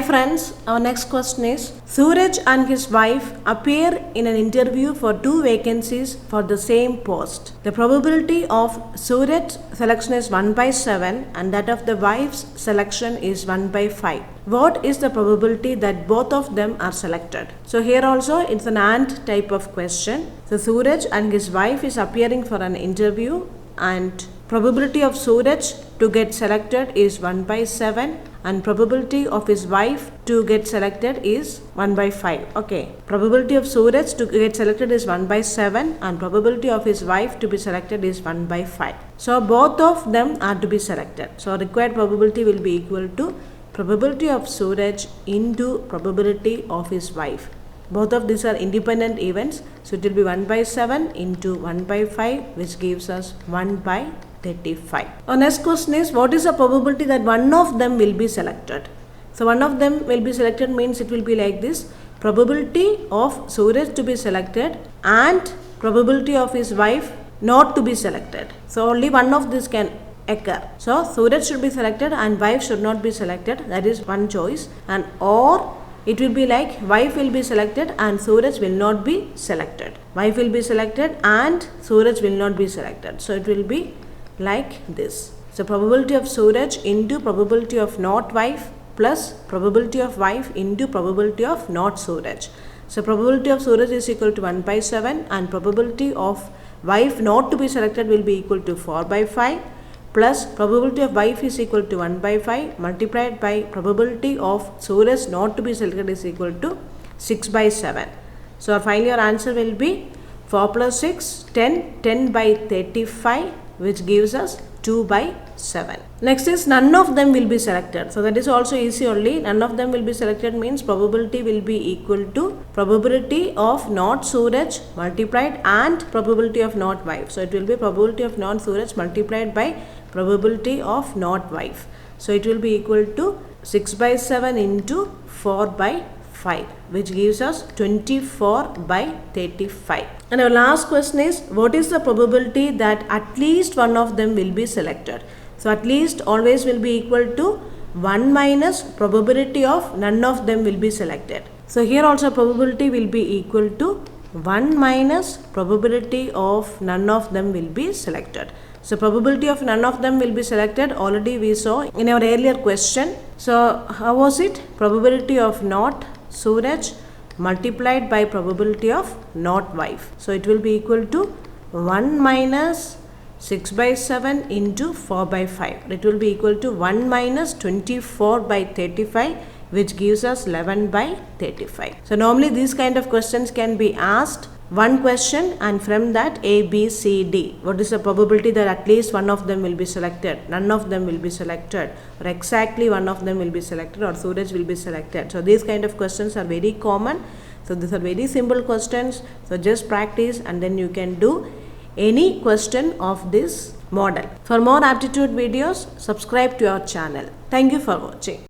friends, our next question is, Suraj and his wife appear in an interview for 2 vacancies for the same post. The probability of Suraj's selection is 1/7 and that of the wife's selection is 1/5. What is the probability that both of them are selected? So here also it's an and type of question. So Suraj and his wife is appearing for an interview and probability of Suraj to get selected is 1/7 and probability of his wife to get selected is 1/5. Okay, probability of Suraj to get selected is 1/7 and probability of his wife to be selected is 1/5. So both of them are to be selected. So required probability will be equal to probability of Suraj into probability of his wife. Both of these are independent events, so it will be 1/7 into 1/5, which gives us 1/35. Our next question is, what is the probability that one of them will be selected? So one of them will be selected means it will be like this: probability of Suraj to be selected and probability of his wife not to be selected. So only one of this can occur. So Suraj should be selected and wife should not be selected. That is one choice. And or it will be like wife will be selected and Suraj will not be selected. Wife will be selected and Suraj will not be selected. So it will be like this. So probability of Suraj into probability of not wife plus probability of wife into probability of not Suraj. So probability of Suraj is equal to 1/7 and probability of wife not to be selected will be equal to 4/5 plus probability of wife is equal to 1/5 multiplied by probability of Suraj not to be selected is equal to 6/7. So our final answer will be 4 plus 6, 10, 10/35, which gives us 2/7. Next is none of them will be selected. So that is also easy only. None of them will be selected means probability will be equal to probability of not Suraj multiplied and probability of not wife. So it will be probability of not Suraj multiplied by probability of not wife. So it will be equal to 6/7 into 4/5, which gives us 24/35. And our last question is, what is the probability that at least one of them will be selected? So at least always will be equal to 1 minus probability of none of them will be selected. So here also probability will be equal to 1 minus probability of none of them will be selected. So probability of none of them will be selected already we saw in our earlier question. So how was it? Probability of not Suraj multiplied by probability of not wife. So it will be equal to 1 minus 6/7 into 4/5. It will be equal to 1 minus 24/35, which gives us 11/35. So normally these kind of questions can be asked one question and from that A, B, C, D. What is the probability that at least one of them will be selected, none of them will be selected, or exactly one of them will be selected, or Suraj will be selected. So these kind of questions are very common. So these are very simple questions. So just practice and then you can do any question of this model. For more aptitude videos, subscribe to our channel. Thank you for watching.